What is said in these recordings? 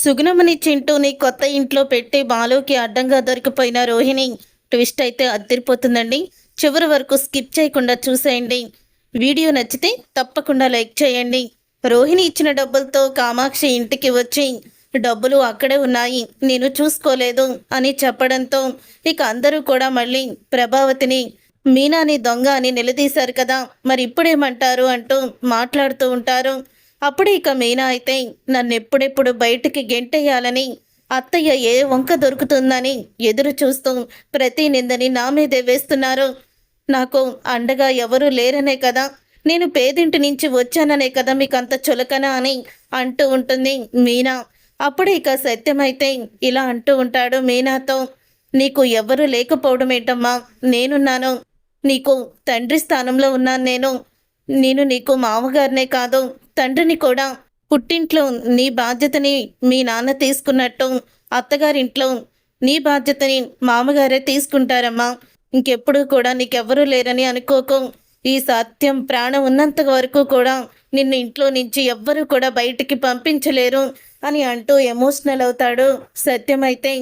సుగుణమని చింటూని కొత్త ఇంట్లో పెట్టి బాలుకి అడ్డంగా దొరికిపోయిన రోహిణి ట్విస్ట్ అయితే అదిరిపోతుందండి. చివరి వరకు స్కిప్ చేయకుండా చూసేయండి. వీడియో నచ్చితే తప్పకుండా లైక్ చేయండి. రోహిణి ఇచ్చిన డబ్బులతో కామాక్షి ఇంటికి వచ్చి డబ్బులు అక్కడే ఉన్నాయి, నేను చూసుకోలేదు అని చెప్పడంతో ఇక అందరూ కూడా మళ్ళీ ప్రభావతిని మీనాని దొంగ అని నిలదీశారు కదా, మరి ఇప్పుడేమంటారు అంటూ మాట్లాడుతూ ఉంటారు. అప్పుడు ఇక మీనా అయితే నన్ను ఎప్పుడెప్పుడు బయటికి గెంటేయాలని అత్తయ్య ఏ వంక దొరుకుతుందని ఎదురు చూస్తూ ప్రతి నిందని నా మీదే వేస్తున్నారు. నాకు అండగా ఎవరూ లేరనే కదా, నేను పేదింటి నుంచి వచ్చాననే కదా మీకు అంత చులకన అని అంటూ ఉంటుంది మీనా. అప్పుడు ఇక సత్యమైతే ఇలా అంటూ ఉంటాడు మీనాతో, నీకు ఎవరు లేకపోవడం ఏంటమ్మా, నేనున్నాను, నీకు తండ్రి స్థానంలో ఉన్నాను. నేను నీకు మామగారినే కాదు తండ్రిని కూడా. పుట్టింట్లో నీ బాధ్యతని మీ నాన్న తీసుకున్నట్టు అత్తగారింట్లో నీ బాధ్యతని మామగారే తీసుకుంటారమ్మా. ఇంకెప్పుడు కూడా నీకెవ్వరూ లేరని అనుకోకు. ఈ సత్యం ప్రాణం ఉన్నంత వరకు కూడా నిన్ను ఇంట్లో నుంచి ఎవ్వరూ కూడా బయటికి పంపించలేరు అని అంటూ ఎమోషనల్ అవుతాడు సత్యం. అయితే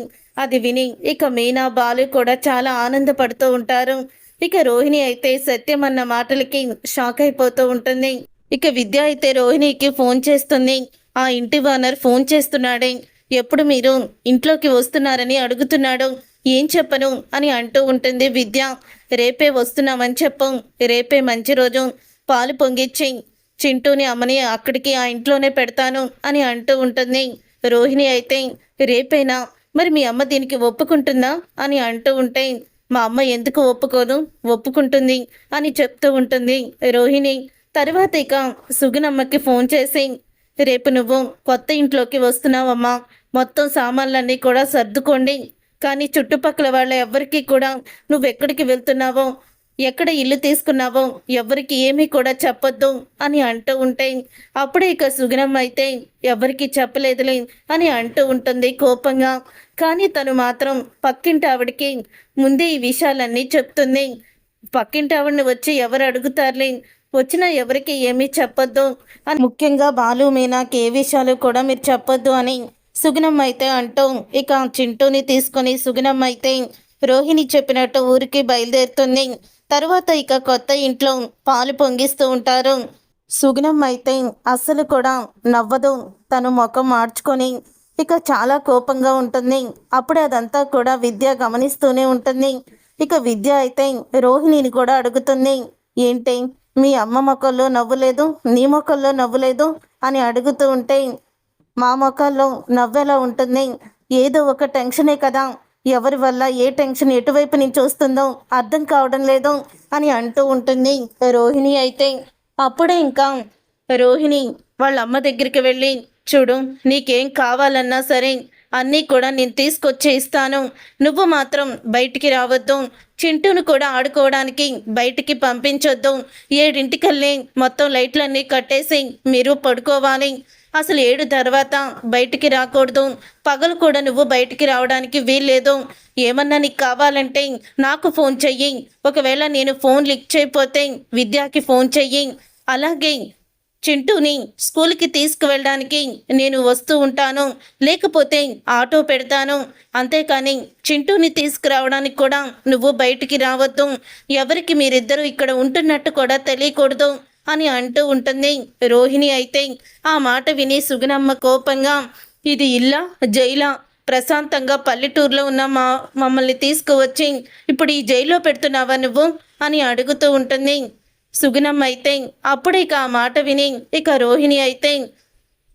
అది విని ఇక మీనా బాలు కూడా చాలా ఆనందపడుతూ ఉంటారు. ఇక రోహిణి అయితే సత్యం అన్న మాటలకి షాక్ అయిపోతూ ఉంటుంది. ఇక విద్య అయితే రోహిణికి ఫోన్ చేస్తుంది. ఆ ఇంటి ఓనర్ ఫోన్ చేస్తున్నాడే, ఎప్పుడు మీరు ఇంట్లోకి వస్తున్నారని అడుగుతున్నాడు, ఏం చెప్పను అని అంటూ ఉంటుంది విద్య. రేపే వస్తున్నామని చెప్పు, రేపే మంచి రోజు, పాలు పొంగిచ్చి చింటూని అమ్మని అక్కడికి ఆ ఇంట్లోనే పెడతాను అని అంటూ ఉంటుంది. రోహిణి అయితే రేపేనా, మరి మీ అమ్మ దీనికి ఒప్పుకుంటుందా అని అంటూ ఉంటే, మా అమ్మ ఎందుకు ఒప్పుకోదు, ఒప్పుకుంటుంది అని చెప్తూ ఉంటుంది రోహిణి. తర్వాత ఇక సుగుణమ్మకి ఫోన్ చేసి, రేపు నువ్వు కొత్త ఇంట్లోకి వస్తున్నావమ్మా, మొత్తం సామాన్లన్నీ కూడా సర్దుకోండి, కానీ చుట్టుపక్కల వాళ్ళ ఎవ్వరికీ కూడా నువ్వెక్కడికి వెళ్తున్నావో, ఎక్కడ ఇల్లు తీసుకున్నావో ఎవరికి ఏమీ కూడా చెప్పొద్దు అని అంటూ ఉంటే, అప్పుడే ఇక సుగుణమ్మ అయితే ఎవరికి చెప్పలేదులే అని అంటూ ఉంటుంది కోపంగా. కానీ తను మాత్రం పక్కింటి ఆవిడికి ముందే ఈ విషయాలన్నీ చెప్తుంది. పక్కింటి ఆవిడని వచ్చి ఎవరు అడుగుతారులే, వచ్చినా ఎవరికి ఏమీ చెప్పొద్దు అని, ముఖ్యంగా బాలు మీనాకి ఏ విషయాలు కూడా మీరు చెప్పొద్దు అని సుగుణమ్మ అయితే అంటూ ఇక చింటూని తీసుకొని సుగుణమ్మ అయితే రోహిణి చెప్పినట్టు ఊరికి బయలుదేరుతుంది. తరువాత ఇక కొత్త ఇంట్లో పాలు పొంగిస్తూ ఉంటారు. సుగుణమ్మ అయితే అస్సలు కూడా నవ్వదు, తను ముఖం మార్చుకొని ఇక చాలా కోపంగా ఉంటుంది. అప్పుడే అదంతా కూడా విద్య గమనిస్తూనే ఉంటుంది. ఇక విద్య అయితే రోహిణిని కూడా అడుగుతుంది, ఏంటి మీ అమ్మ మొక్కల్లో నవ్వులేదు, నీ మొక్కల్లో నవ్వులేదు అని అడుగుతూ ఉంటే, మా మొక్కల్లో నవ్వెలా ఉంటుంది, ఏదో ఒక టెన్షనే కదా, ఎవరి వల్ల ఏ టెన్షన్ ఎటువైపు నుంచి వస్తుందో అర్థం కావడం లేదు అని అంటూ ఉంటుంది రోహిణి. అయితే అప్పుడే ఇంకా రోహిణి వాళ్ళ అమ్మ దగ్గరికి వెళ్ళి, చూడు నీకేం కావాలన్నా సరే అన్నీ కూడా నేను తీసుకొచ్చి ఇస్తాను, నువ్వు మాత్రం బయటికి రావద్దు, చింటూను కూడా ఆడుకోవడానికి బయటికి పంపించొద్దు, 7 మొత్తం లైట్లన్నీ కట్టేసి మీరు పడుకోవాలి, అసలు 7 తర్వాత బయటికి రాకూడదు, పగలు కూడా నువ్వు బయటికి రావడానికి వీల్లేదు, ఏమన్నా నీకు కావాలంటే నాకు ఫోన్ చెయ్యి, ఒకవేళ నేను ఫోన్ లిఫ్ట్ చేయకపోతే విద్యాకి ఫోన్ చెయ్యి, అలాగే చింటూని స్కూల్కి తీసుకువెళ్ళడానికి నేను వస్తూ ఉంటాను, లేకపోతే ఆటో పెడతాను, అంతేకాని చింటూని తీసుకురావడానికి కూడా నువ్వు బయటికి రావద్దు, ఎవరికి మీరిద్దరూ ఇక్కడ ఉంటున్నట్టు కూడా తెలియకూడదు అని అంటూ ఉంటుంది రోహిణి. అయితే ఆ మాట విని సుగుణమ్మ కోపంగా, ఇది ఇల్లా జైలా, ప్రశాంతంగా పల్లెటూరులో ఉన్న మమ్మల్ని తీసుకువచ్చి ఇప్పుడు ఈ జైల్లో పెడుతున్నావా నువ్వు అని అడుగుతూ ఉంటుంది సుగుణమ్మ. అయితే అప్పుడు ఇక ఆ మాట విని ఇక రోహిణి అయితే,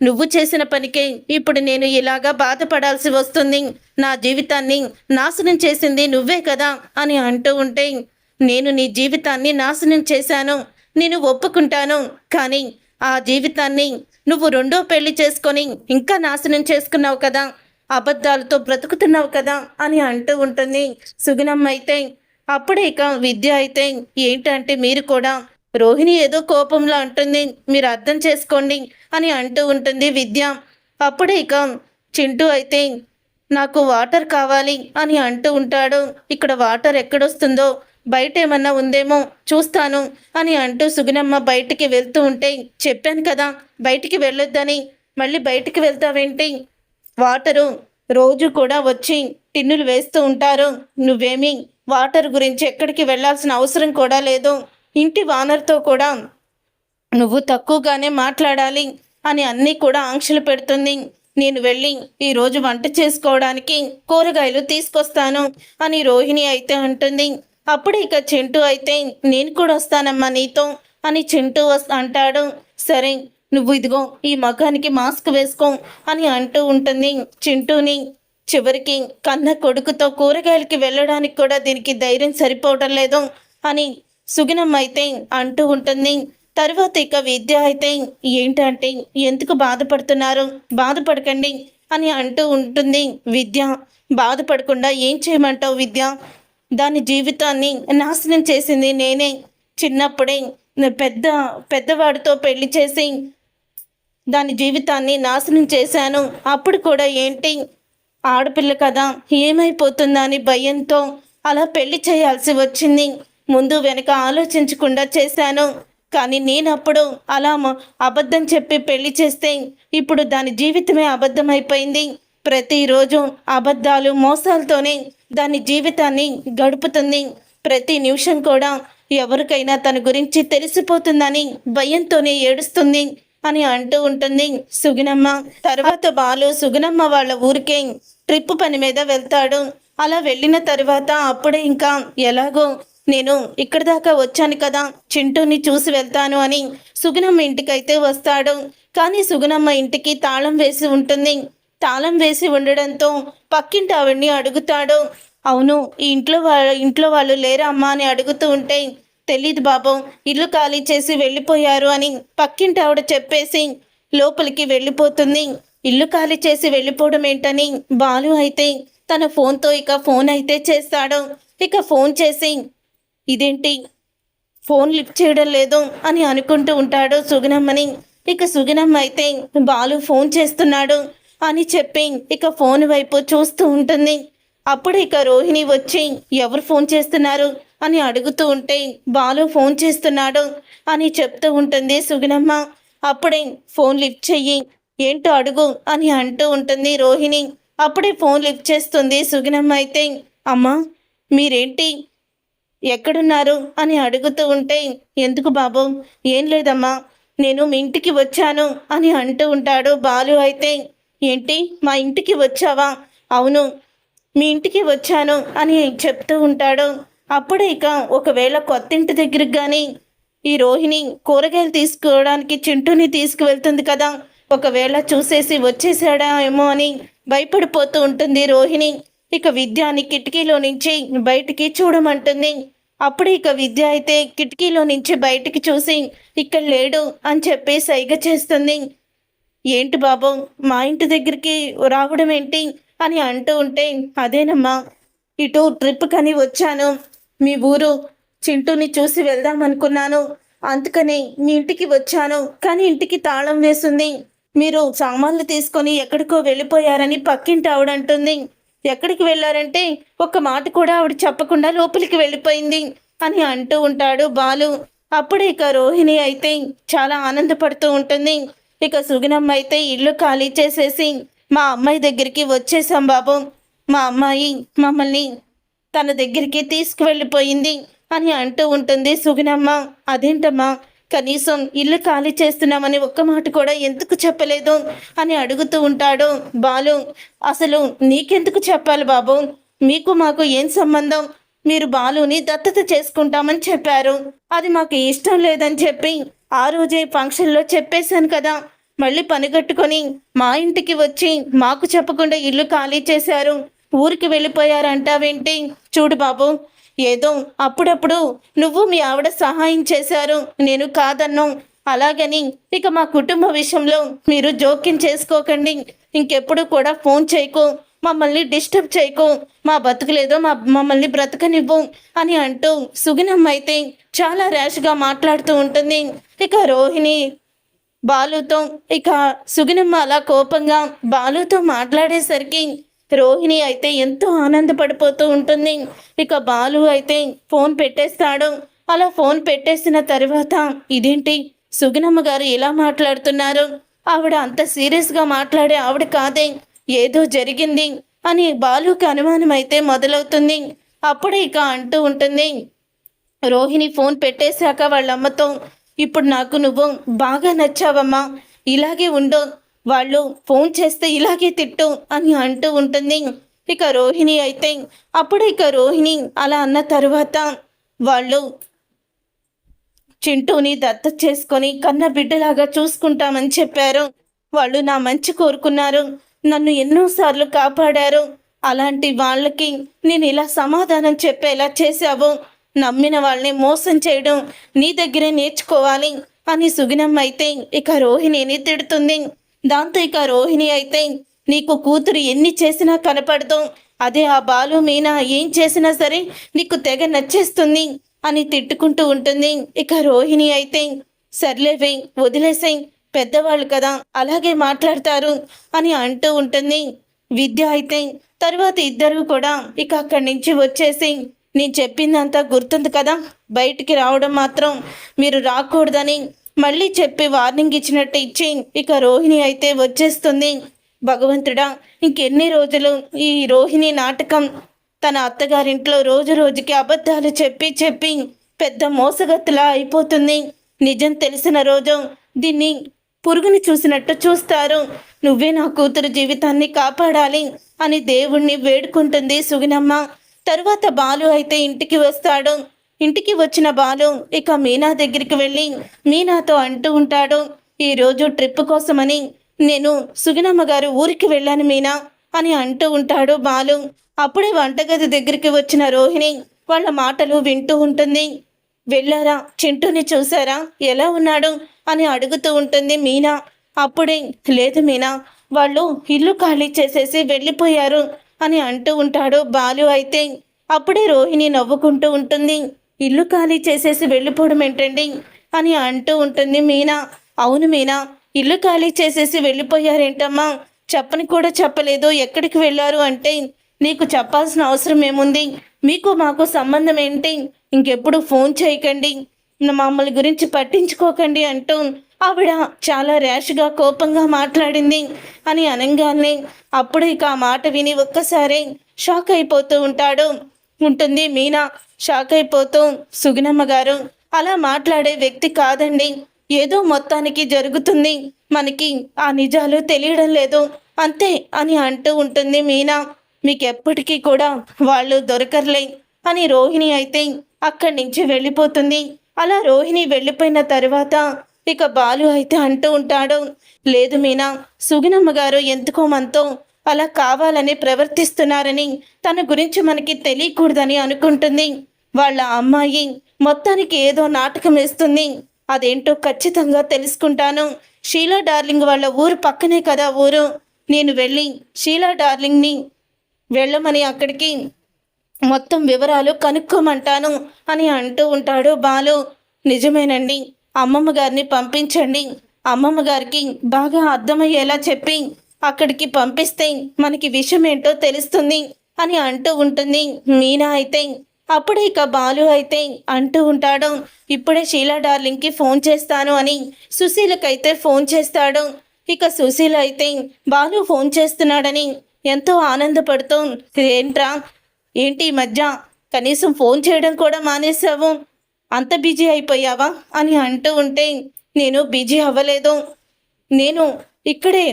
నువ్వు చేసిన పనికే ఇప్పుడు నేను ఇలాగా బాధపడాల్సి వస్తుంది, నా జీవితాన్ని నాశనం చేసింది నువ్వే కదా అని అంటూ ఉంటే, నేను నీ జీవితాన్ని నాశనం చేశాను, నేను ఒప్పుకుంటాను, కానీ ఆ జీవితాన్ని నువ్వు 2వ పెళ్లి చేసుకొని ఇంకా నాశనం చేసుకున్నావు కదా, అబద్ధాలతో బ్రతుకుతున్నావు కదా అని అంటూ ఉంటుంది సుగుణమ్మ. అయితే అప్పుడే ఇక విద్య అయితే, ఏంటంటే మీరు కూడా, రోహిణి ఏదో కోపంలో అంటుంది, మీరు అర్థం చేసుకోండి అని అంటూ ఉంటుంది విద్య. అప్పుడే ఇక చింటూ అయితే, నాకు వాటర్ కావాలి అని అంటూ ఉంటాడు. ఇక్కడ వాటర్ ఎక్కడొస్తుందో, బయట ఏమన్నా ఉందేమో చూస్తాను అని అంటూ సుగుణమ్మ బయటికి వెళ్తూ ఉంటే, చెప్పాను కదా బయటికి వెళ్ళొద్దని, మళ్ళీ బయటికి వెళ్తావేంటి, వాటరు రోజు కూడా వచ్చి టిన్నులు వేస్తూ ఉంటారు. నువ్వేమీ వాటర్ గురించి ఎక్కడికి వెళ్ళాల్సిన అవసరం కూడా లేదు. ఇంటి వానర్తో కూడా నువ్వు తక్కువగానే మాట్లాడాలి అని అన్నీ కూడా ఆంక్షలు పెడుతుంది. నేను వెళ్ళి ఈరోజు వంట చేసుకోవడానికి కూరగాయలు తీసుకొస్తాను అని రోహిణి అయితే అంటుంది. అప్పుడు ఇక చింటూ అయితే నేను కూడా వస్తానమ్మా నీతో అని చింటూ అంటాడు. సరే నువ్వు ఇదిగో ఈ మగానికి మాస్క్ వేసుకో అని అంటూ ఉంటుంది చింటూని. చివరికి కన్న కొడుకుతో కూరగాయలకి వెళ్ళడానికి కూడా దీనికి ధైర్యం సరిపోవటం లేదు అని సుగుణమ్మ అయితే అంటూ ఉంటుంది. తర్వాత ఇక విద్య అయితే ఏంటంటే ఎందుకు బాధపడుతున్నారు, బాధపడకండి అని అంటూ ఉంటుంది. విద్య బాధపడకుండా ఏం చేయమంటావు విద్య? దాని జీవితాన్ని నాశనం చేసింది నేనే. చిన్నప్పుడే పెద్దవాడితో పెళ్లి చేసి దాని జీవితాన్ని నాశనం చేశాను. అప్పుడు కూడా ఏంటి ఆడపిల్ల కదా ఏమైపోతుందా అని భయంతో అలా పెళ్లి చేయాల్సి వచ్చింది. ముందు వెనక ఆలోచించకుండా చేశాను. కానీ నేనప్పుడు అలా అబద్ధం చెప్పి పెళ్లి చేస్తే ఇప్పుడు దాని జీవితమే అబద్ధమైపోయింది. ప్రతిరోజు అబద్ధాలు మోసాలతోనే దాని జీవితాన్ని గడుపుతుంది. ప్రతి నిమిషం కూడా ఎవరికైనా తన గురించి తెలిసిపోతుందని భయంతోనే ఏడుస్తుంది అని అంటూ ఉంటుంది సుగుణమ్మ. తర్వాత బాలు సుగుణమ్మ వాళ్ళ ఊరికే ట్రిప్ పని మీద వెళ్తాడు. అలా వెళ్ళిన తర్వాత అప్పుడే ఇంకా ఎలాగో నేను ఇక్కడి దాకా వచ్చాను కదా, చింటూని చూసి వెళ్తాను అని సుగుణమ్మ ఇంటికైతే వస్తాడు. కానీ సుగుణమ్మ ఇంటికి తాళం వేసి ఉంటుంది. తాళం వేసి ఉండడంతో పక్కింటి ఆవిడ్ని అడుగుతాడు. అవును ఈ ఇంట్లో వాళ్ళు లేరా అమ్మా అని అడుగుతూ ఉంటే తెలీదు బాబు, ఇల్లు ఖాళీ చేసి వెళ్ళిపోయారు అని పక్కింటి ఆవిడ చెప్పేసి లోపలికి వెళ్ళిపోతుంది. ఇల్లు ఖాళీ చేసి వెళ్ళిపోవడం ఏంటని బాలు అయితే తన ఫోన్తో ఇక ఫోన్ అయితే చేస్తాడు. ఇక ఫోన్ చేసి ఇదేంటి ఫోన్ లిఫ్ట్ చేయడం లేదు అని అనుకుంటూ ఉంటాడు సుగుణమ్మని. ఇక సుగుణమ్మ అయితే బాలు ఫోన్ చేస్తున్నాడు అని చెప్పి ఇక ఫోన్ వైపు చూస్తూ ఉంటుంది. అప్పుడు ఇక రోహిణి వచ్చి ఎవరు ఫోన్ చేస్తున్నారు అని అడుగుతూ ఉంటే బాలు ఫోన్ చేస్తున్నాడు అని చెప్తూ ఉంటుంది సుగుణమ్మ. అప్పుడే ఫోన్ లిఫ్ట్ చెయ్యి, ఏంటో అడుగు అని అంటూ ఉంటుంది రోహిణి. అప్పుడే ఫోన్ లిఫ్ట్ చేస్తుంది సుగుణమ్మ అయితే. అమ్మా మీరేంటి ఎక్కడున్నారు అని అడుగుతూ ఉంటే ఎందుకు బాబు, ఏం లేదమ్మా నేను మీ ఇంటికి వచ్చాను అని అంటూ ఉంటాడు బాలు అయితే. ఏంటి మా ఇంటికి వచ్చావా? అవును మీ ఇంటికి వచ్చాను అని చెప్తూ ఉంటాడు. అప్పుడు ఇక ఒకవేళ కొత్త ఇంటి దగ్గరికి కానీ ఈ రోహిణి కూరగాయలు తీసుకోవడానికి చింటూని తీసుకువెళ్తుంది కదా, ఒకవేళ చూసేసి వచ్చేసాడా ఏమో అని భయపడిపోతూ ఉంటుంది రోహిణి. ఇక విద్యాని కిటికీలో నుంచి బయటికి చూడమంటుంది. అప్పుడు ఇక విద్య అయితే కిటికీలో నుంచి బయటికి చూసి ఇక్కడ లేడు అని చెప్పి సైగ చేస్తుంది. ఏంటి బాబు మా ఇంటి దగ్గరికి రావడం ఏంటి అని అంటూ ఉంటే అదేనమ్మా ఇటు ట్రిప్ కని వచ్చాను, మీ ఊరు చింటూని చూసి వెళ్దాం అనుకున్నాను, అందుకని మీ ఇంటికి వచ్చాను. కానీ ఇంటికి తాళం వేసింది, మీరు సామాన్లు తీసుకొని ఎక్కడికో వెళ్ళిపోయారని పక్కింటి ఆవిడంటుంది. ఎక్కడికి వెళ్ళారంటే ఒక్క మాట కూడా ఆవిడ చెప్పకుండా లోపలికి వెళ్ళిపోయింది అని అంటూ ఉంటాడు బాలు. అప్పుడు ఇక రోహిణి అయితే చాలా ఆనందపడుతూ ఉంటుంది. ఇక సుగుణమ్మ అయితే ఇల్లు ఖాళీ చేసేసి మా అమ్మాయి దగ్గరికి వచ్చేసాం బాబు, మా అమ్మాయి మమ్మల్ని తన దగ్గరికి తీసుకువెళ్ళిపోయింది అని అంటూ ఉంటుంది సుగుణమ్మ. అదేంటమ్మా కనీసం ఇల్లు ఖాళీ చేస్తున్నామని ఒక్క మాట కూడా ఎందుకు చెప్పలేదు అని అడుగుతూ ఉంటాడు బాలు. అసలు నీకెందుకు చెప్పాలి బాబు, మీకు మాకు ఏం సంబంధం? మీరు బాలుని దత్తత చేసుకుంటామని చెప్పారు, అది మాకు ఇష్టం లేదని చెప్పి ఆ రోజే ఫంక్షన్లో చెప్పేశాను కదా, మళ్ళీ పనిగట్టుకొని మా ఇంటికి వచ్చి మాకు చెప్పకుండా ఇల్లు ఖాళీ చేశారు, ఊరికి వెళ్ళిపోయారంటావేంటి? చూడు బాబు ఏదో అప్పుడప్పుడు నువ్వు మీ ఆవిడ సహాయం చేశారు, నేను కాదన్ను, అలాగని ఇక మా కుటుంబ విషయంలో మీరు జోక్యం చేసుకోకండి, ఇంకెప్పుడు కూడా ఫోన్ చేయకు, మమ్మల్ని డిస్టర్బ్ చేయకు, మా బతుకులేదో మమ్మల్ని బ్రతకనివ్వు అని అంటూ సుగుణమ్మ అయితే చాలా ర్యాష్గా మాట్లాడుతూ ఉంటుంది. ఇక రోహిణి బాలుతో ఇక సుగుణమ్మ అలా కోపంగా బాలుతో మాట్లాడేసరికి రోహిణి అయితే ఎంతో ఆనందపడిపోతూ ఉంటుంది. ఇక బాలు అయితే ఫోన్ పెట్టేస్తాడు. అలా ఫోన్ పెట్టేసిన తర్వాత ఇదేంటి సుగుణమ్మ గారు ఇలా మాట్లాడుతున్నారు, ఆవిడ అంత సీరియస్గా మాట్లాడే ఆవిడ కాదే, ఏదో జరిగింది అని బాలుకి అనుమానం అయితే మొదలవుతుంది. అప్పుడే ఇక అంటూ ఉంటుంది రోహిణి ఫోన్ పెట్టేశాక వాళ్ళమ్మతో, ఇప్పుడు నాకు నువ్వు బాగా నచ్చావమ్మా, ఇలాగే ఉండు, వాళ్ళు ఫోన్ చేస్తే ఇలాగే తిట్టు అని అంటూ ఉంటుంది. ఇక రోహిణి అయితే అప్పుడు ఇక రోహిణి అలా అన్న తరువాత వాళ్ళు చింటూని దత్తత చేసుకొని కన్న బిడ్డలాగా చూసుకుంటామని చెప్పారు. వాళ్ళు నా మంచి కోరుకున్నారు, నన్ను ఎన్నోసార్లు కాపాడారు. అలాంటి వాళ్ళకి నేను ఇలా సమాధానం చెప్పేలా చేశావు. నమ్మిన వాళ్ళని మోసం చేయడం నీ దగ్గరే నేర్చుకోవాలి అని సుగుణమ్మ అయితే ఇక రోహిణిని తిడుతుంది. దాంతో ఇక రోహిణి అయితే నీకు కూతురు ఎన్ని చేసినా కనపడదు, అదే ఆ బాలు మీనా ఏం చేసినా సరే నీకు తెగ నచ్చేస్తుంది అని తిట్టుకుంటూ ఉంటుంది. ఇక రోహిణి అయితే సర్లేవే వదిలేసేయ్, పెద్దవాళ్ళు కదా అలాగే మాట్లాడతారు అని అంటూ ఉంటుంది. విద్య అయితే తర్వాత ఇద్దరు కూడా ఇక అక్కడి నుంచి వచ్చేసి నేను చెప్పిందంతా గుర్తుంది కదా, బయటికి రావడం మాత్రం మీరు రాకూడదని మళ్ళీ చెప్పి వార్నింగ్ ఇచ్చినట్టు ఇచ్చి ఇక రోహిణి అయితే వచ్చేస్తుంది. భగవంతుడా, ఇంకెన్ని రోజులు ఈ రోహిణి నాటకం తన అత్తగారింట్లో రోజు రోజుకి అబద్ధాలు చెప్పి చెప్పి పెద్ద మోసగత్తులా అయిపోతుంది. నిజం తెలిసిన రోజు దీన్ని పురుగుని చూసినట్టు చూస్తారు. నువ్వే నా కూతురు జీవితాన్ని కాపాడాలి అని దేవుణ్ణి వేడుకుంటుంది సుగుణమ్మ. తరువాత బాలు అయితే ఇంటికి వస్తాడు. ఇంటికి వచ్చిన బాలు ఇక మీనా దగ్గరికి వెళ్ళి మీనాతో అంటూ ఉంటాడు, ఈరోజు ట్రిప్ కోసమని నేను సుగుణమ్మ గారు ఊరికి వెళ్ళాను మీనా అని అంటూ ఉంటాడు బాలు. అప్పుడే వంటగది దగ్గరికి వచ్చిన రోహిణి వాళ్ళ మాటలు వింటూ ఉంటుంది. వెళ్ళారా, చింటూని చూసారా, ఎలా ఉన్నాడు అని అడుగుతూ ఉంటుంది మీనా. అప్పుడే లేదు మీనా, వాళ్ళు ఇల్లు ఖాళీ చేసేసి వెళ్ళిపోయారు అని అంటూ ఉంటాడు బాలు. అయితే అప్పుడే రోహిణి నవ్వుకుంటూ ఉంటుంది. ఇల్లు ఖాళీ చేసేసి వెళ్ళిపోవడం ఏంటండి అని అంటూ ఉంటుంది మీనా. అవును మీనా, ఇల్లు ఖాళీ చేసేసి వెళ్ళిపోయారేంటమ్మా, చెప్పని కూడా చెప్పలేదు, ఎక్కడికి వెళ్ళారు అంటే నీకు చెప్పాల్సిన అవసరం ఏముంది, మీకు మాకు సంబంధం ఏంటి, ఇంకెప్పుడు ఫోన్ చేయకండి, మమ్మల్ని గురించి పట్టించుకోకండి అంటూ ఆవిడ చాలా ర్యాష్గా కోపంగా మాట్లాడింది అని అనగానే అప్పుడు ఇక ఆ మాట విని ఒక్కసారి షాక్ అయిపోతూ ఉంటుంది మీనా. షాక్ అయిపోతూ సుగుణమ్మ గారు అలా మాట్లాడే వ్యక్తి కాదండి, ఏదో మొత్తానికి జరుగుతుంది, మనకి ఆ నిజాలు తెలియడం లేదు అంతే అని అంటూ ఉంటుంది మీనా. మీకెప్పటికీ కూడా వాళ్ళు దొరకర్లే అని రోహిణి అయితే అక్కడి నుంచి వెళ్ళిపోతుంది. అలా రోహిణి వెళ్ళిపోయిన తర్వాత ఇక బాలు అయితే అంటూ ఉంటాడు, లేదు మీనా, సుగుణమ్మ గారు ఎందుకో మనతో అలా కావాలని ప్రవర్తిస్తున్నారని, తన గురించి మనకి తెలియకూడదని అనుకుంటుంది. వాళ్ళ అమ్మాయి మొత్తానికి ఏదో నాటకం వేస్తుంది, అదేంటో ఖచ్చితంగా తెలుసుకుంటాను. షీలా డార్లింగ్ వాళ్ళ ఊరు పక్కనే కదా ఊరు, నేను వెళ్ళి షీలా డార్లింగ్ని వెళ్ళమని అక్కడికి మొత్తం వివరాలు కనుక్కోమంటాను అని అంటూ ఉంటాడు బాలు. నిజమేనండి, అమ్మమ్మ గారిని పంపించండి, అమ్మమ్మ గారికి బాగా అర్థమయ్యేలా చెప్పి అక్కడికి పంపిస్తే మనకి విషయం ఏంటో తెలుస్తుంది అని అంటూ ఉంటుంది మీనా. అయితే అప్పుడే ఇక బాలు అయితే అంటూ ఉంటాడు, ఇప్పుడే షీలా డార్లింగ్కి ఫోన్ చేస్తాను అని సుశీలకైతే ఫోన్ చేస్తాడు. ఇక సుశీల అయితే బాలు ఫోన్ చేస్తున్నాడని ఎంతో ఆనందపడుతూ, ఏంట్రా, ఏంటి ఈ మధ్య కనీసం ఫోన్ చేయడం కూడా మానేశావు, అంత బిజీ అయిపోయావా అని అంటూ ఉంటే, నేను బిజీ అవ్వలేదు, నేను ఇక్కడే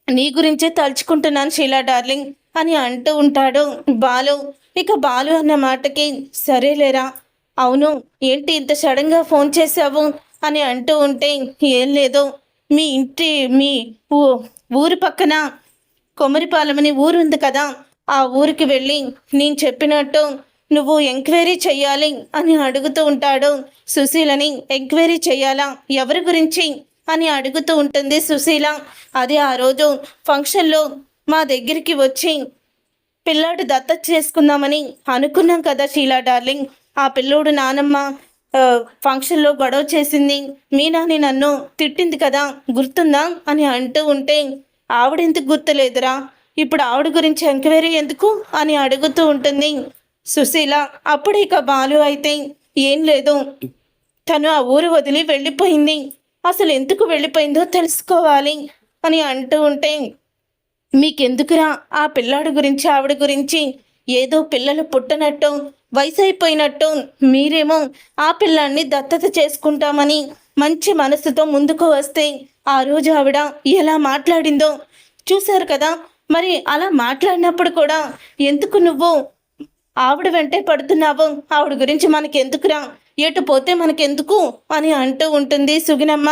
నీ గురించే తలుచుకుంటున్నాను షీలా డార్లింగ్ అని అంటూ ఉంటాడు బాలు. ఇక బాలు అన్న మాటకి సరేలేరా, అవును ఏంటి ఇంత సడన్గా ఫోన్ చేశావు అని అంటూ ఉంటే, ఏం లేదు, మీ ఊరు పక్కన కొమరిపాలెమని ఊరు ఉంది కదా, ఆ ఊరికి వెళ్ళి నేను చెప్పినట్టు నువ్వు ఎంక్వైరీ చెయ్యాలి అని అడుగుతూ ఉంటాడు. సుశీలని ఎంక్వైరీ చెయ్యాలా, ఎవరి గురించి అని అడుగుతూ ఉంటుంది సుశీల. అదే ఆ రోజు ఫంక్షన్లో మా దగ్గరికి వచ్చి పిల్లాడు దత్తత చేసుకుందామని అనుకున్నాం కదా షీలా డార్లింగ్, ఆ పిల్లోడు నానమ్మ ఫంక్షన్లో గొడవ చేసింది, మీనాని నన్ను తిట్టింది కదా, గుర్తుందా అని అంటూ ఉంటే, ఆవిడెందుకు గుర్తులేదురా, ఇప్పుడు ఆవిడ గురించి ఎంక్వైరీ ఎందుకు అని అడుగుతూ ఉంటుంది సుశీల. అప్పుడు ఇక బాలు అయితే ఏం లేదు, తను ఆ ఊరు వదిలి వెళ్ళిపోయింది, అసలు ఎందుకు వెళ్ళిపోయిందో తెలుసుకోవాలి అని అంటూ ఉంటే, మీకెందుకురా ఆ పిల్లాడి గురించి ఆవిడ గురించి? ఏదో పిల్లలు పుట్టనట్టు వయసు అయిపోయినట్టు మీరేమో ఆ పిల్లాన్ని దత్తత చేసుకుంటామని మంచి మనసుతో ముందుకు వస్తే ఆ రోజు ఆవిడ ఎలా మాట్లాడిందో చూశారు కదా. మరి అలా మాట్లాడినప్పుడు కూడా ఎందుకు నువ్వు ఆవిడ వెంటే పడుతున్నావు? ఆవిడ గురించి మనకెందుకురా, ఎటు పోతే మనకెందుకు అని అంటూ ఉంటుంది సుగుణమ్మ.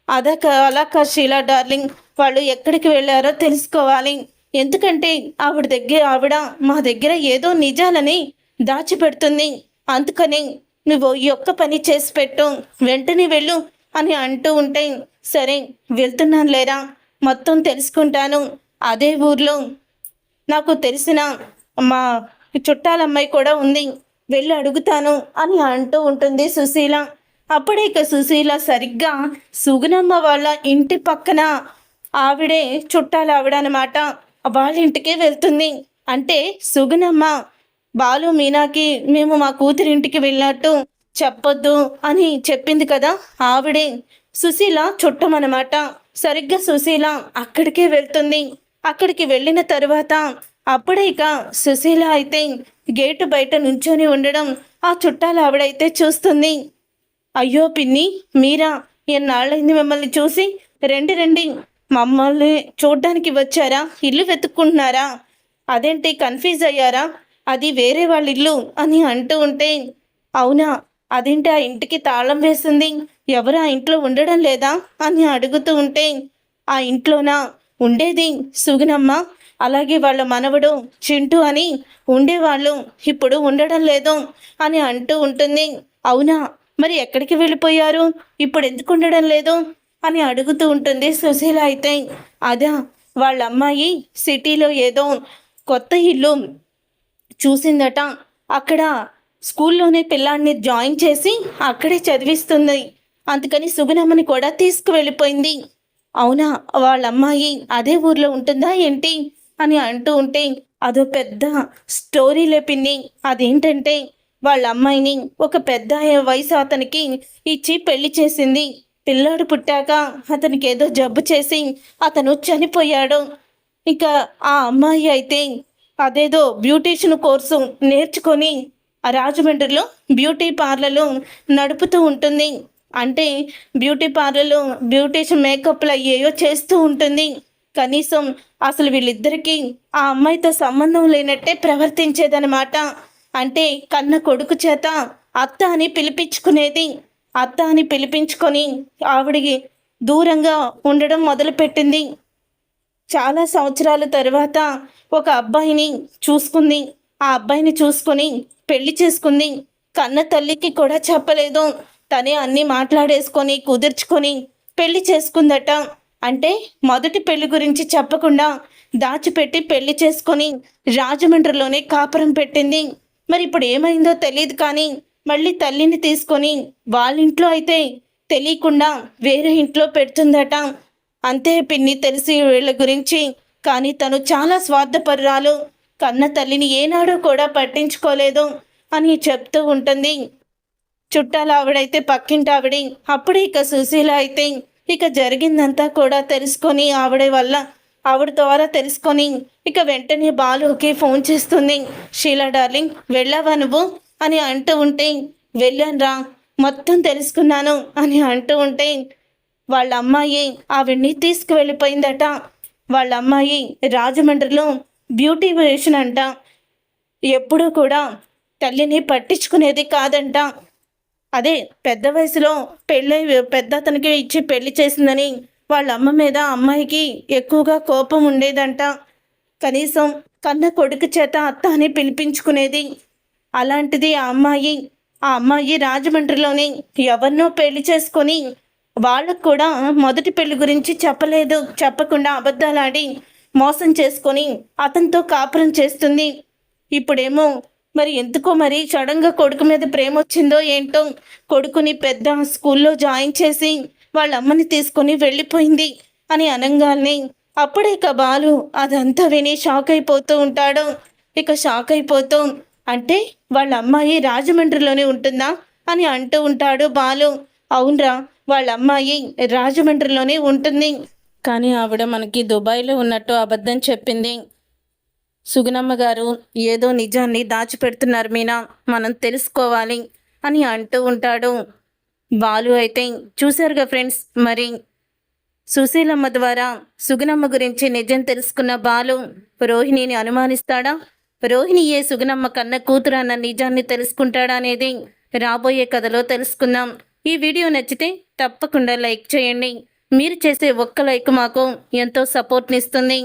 అలా కా షీలా డార్లింగ్, వాళ్ళు ఎక్కడికి వెళ్ళారో తెలుసుకోవాలి. ఎందుకంటే ఆవిడ మా దగ్గర ఏదో నిజాలని దాచిపెడుతుంది. అందుకని నువ్వు ఈ ఒక్క పని చేసి పెట్టు, వెంటనే వెళ్ళు అని అంటూ ఉంటే, సరే వెళ్తున్నాను లేరా, మొత్తం తెలుసుకుంటాను. అదే ఊర్లో నాకు తెలిసిన మా చుట్టాలమ్మాయి కూడా ఉంది, వెళ్ళి అడుగుతాను అని అంటూ ఉంటుంది సుశీల. అప్పుడే ఇక సుశీల సరిగ్గా సుగుణమ్మ వాళ్ళ ఇంటి పక్కన ఆవిడే చుట్టాలు ఆవిడ అనమాట, వాళ్ళ ఇంటికే వెళ్తుంది. అంటే సుగుణమ్మ బాలు మీనాకి మేము మా కూతురింటికి వెళ్ళినట్టు చెప్పొద్దు అని చెప్పింది కదా, ఆవిడే సుశీల చుట్టమనమాట. సరిగ్గా సుశీల అక్కడికే వెళ్తుంది. అక్కడికి వెళ్ళిన తరువాత అప్పుడే ఇక సుశీల అయితే గేటు బయట నుంచొని ఉండడం ఆ చుట్టాలు ఆవిడైతే చూస్తుంది. అయ్యో పిన్ని, మీరా, ఎన్నాళ్ళైంది మిమ్మల్ని చూసి, రండి రండి, మమ్మల్ని చూడ్డానికి వచ్చారా, ఇల్లు వెతుక్కుంటున్నారా, అదేంటి కన్ఫ్యూజ్ అయ్యారా, అది వేరే వాళ్ళ ఇల్లు అని అంటూ ఉంటే, అవునా, అదేంటి ఆ ఇంటికి తాళం వేసింది, ఎవరు ఆ ఇంట్లో ఉండడం లేదా అని అడుగుతూ ఉంటే, ఆ ఇంట్లోనా ఉండేది సుగుణమ్మ, అలాగే వాళ్ళ మనవడు చింటూ అని ఉండేవాళ్ళు, ఇప్పుడు ఉండడం లేదు అని అంటూ ఉంటుంది. అవునా, మరి ఎక్కడికి వెళ్ళిపోయారు, ఇప్పుడు ఎందుకు ఉండడం లేదు అని అడుగుతూ ఉంటుంది సుశీల అయితే. అదా, వాళ్ళ అమ్మాయి సిటీలో ఏదో కొత్త ఇల్లు చూసిందట, అక్కడ స్కూల్లోనే పిల్లాడిని జాయిన్ చేసి అక్కడే చదివిస్తుంది, అందుకని సుగుణమ్మని కూడా తీసుకువెళ్ళిపోయింది. అవునా, వాళ్ళ అమ్మాయి అదే ఊర్లో ఉంటుందా ఏంటి అని అంటూ ఉంటే, అదో పెద్ద స్టోరీ లేపింది. అదేంటంటే వాళ్ళ అమ్మాయిని ఒక పెద్ద వయసు అతనికి ఇచ్చి పెళ్లి చేసింది. పిల్లాడు పుట్టాక అతనికి ఏదో జబ్బు చేసి అతను చనిపోయాడు. ఇక ఆ అమ్మాయి అయితే అదేదో బ్యూటీషియన్ కోర్సు నేర్చుకొని ఆ రాజమండ్రిలో బ్యూటీ పార్లర్లు నడుపుతూ ఉంటుంది. అంటే బ్యూటీ పార్లర్లో బ్యూటీషియన్ మేకప్లు అయ్యేయో చేస్తూ ఉంటుంది. కనీసం అసలు వీళ్ళిద్దరికీ ఆ అమ్మాయితో సంబంధం లేనట్టే ప్రవర్తించేదనమాట. అంటే కన్న కొడుకు చేత అత్త అని పిలిపించుకునేది. అత్త అని పిలిపించుకొని ఆవిడికి దూరంగా ఉండడం మొదలుపెట్టింది. చాలా సంవత్సరాల తర్వాత ఒక అబ్బాయిని చూసుకుంది. ఆ అబ్బాయిని చూసుకొని పెళ్లి చేసుకుంది. కన్న తల్లికి కూడా చెప్పలేదు. తనే అన్నీ మాట్లాడేసుకొని కుదుర్చుకొని పెళ్లి చేసుకుందట. అంటే మొదటి పెళ్లి గురించి చెప్పకుండా దాచిపెట్టి పెళ్లి చేసుకొని రాజమండ్రిలోనే కాపురం పెట్టింది. మరి ఇప్పుడు ఏమైందో తెలియదు కానీ మళ్ళీ తల్లిని తీసుకొని వాళ్ళ ఇంట్లో అయితే తెలియకుండా వేరే ఇంట్లో పెడుతుందట. అంతే పిన్ని తెలిసి వీళ్ళ గురించి. కానీ తను చాలా స్వార్థపరురాలు, కన్న తల్లిని ఏనాడూ కూడా పట్టించుకోలేదు అని చెప్తూ ఉంటుంది. చుట్టాలు ఆవిడైతే పక్కింటి ఆవిడ. అప్పుడే ఇక సుశీల అయితే ఇక జరిగిందంతా కూడా తెలుసుకొని ఆవిడ ద్వారా తెలుసుకొని ఇక వెంటనే బాలుకి ఫోన్ చేస్తుంది. షీలా డార్లింగ్, వెళ్ళావా నువ్వు అని అంటూ ఉంటే, వెళ్ళానురా, మొత్తం తెలుసుకున్నాను అని అంటూ ఉంటే, వాళ్ళ అమ్మాయి ఆవిడ్ని తీసుకువెళ్ళిపోయిందట. వాళ్ళ అమ్మాయి రాజమండ్రిలో బ్యూటీషియన్ అంట. ఎప్పుడూ కూడా తల్లిని పట్టించుకునేది కాదంట. అదే పెద్ద వయసులో పెద్ద అతనికి ఇచ్చి పెళ్లి చేసిందని వాళ్ళ అమ్మ మీద అమ్మాయికి ఎక్కువగా కోపం ఉండేదంట. కనీసం కన్న కొడుకు చేత అత్త అని పిలిపించుకునేది. అలాంటిది ఆ అమ్మాయి రాజమండ్రిలోనే ఎవరినో పెళ్లి చేసుకొని వాళ్ళకు కూడా మొదటి పెళ్లి గురించి చెప్పకుండా అబద్ధాలాడి మోసం చేసుకొని అతనితో కాపురం చేస్తుంది. ఇప్పుడేమో మరి ఎందుకో మరి సడన్గా కొడుకు మీద ప్రేమ వచ్చిందో ఏంటో కొడుకుని పెద్ద స్కూల్లో జాయిన్ చేసి వాళ్ళ అమ్మని తీసుకొని వెళ్ళిపోయింది అని అనగానే అప్పుడే ఇక బాలు అదంతా విని షాక్ అయిపోతూ ఉంటాడు. ఇక షాక్ అయిపోతూ, అంటే వాళ్ళ అమ్మాయి రాజమండ్రిలోనే ఉంటుందా అని అంటూ ఉంటాడు బాలు. అవునరా, వాళ్ళ అమ్మాయి రాజమండ్రిలోనే ఉంటుంది. కానీ ఆవిడ మనకి దుబాయ్లో ఉన్నట్టు అబద్ధం చెప్పింది. సుగుణమ్మ గారు ఏదో నిజాన్ని దాచిపెడుతున్నారు మీనా, మనం తెలుసుకోవాలి అని అంటూ ఉంటాడు. బాలు అయితే చూశారుగా ఫ్రెండ్స్, మరి సుశీలమ్మ ద్వారా సుగుణమ్మ గురించి నిజం తెలుసుకున్న బాలు రోహిణిని అనుమానిస్తాడా, రోహిణియే సుగుణమ్మ కన్న కూతురు అన్న నిజాన్ని తెలుసుకుంటాడా అనేది రాబోయే కథలో తెలుసుకుందాం. ఈ వీడియో నచ్చితే తప్పకుండా లైక్ చేయండి. మీరు చేసే ఒక్క లైక్ మాకు ఎంతో సపోర్ట్నిస్తుంది.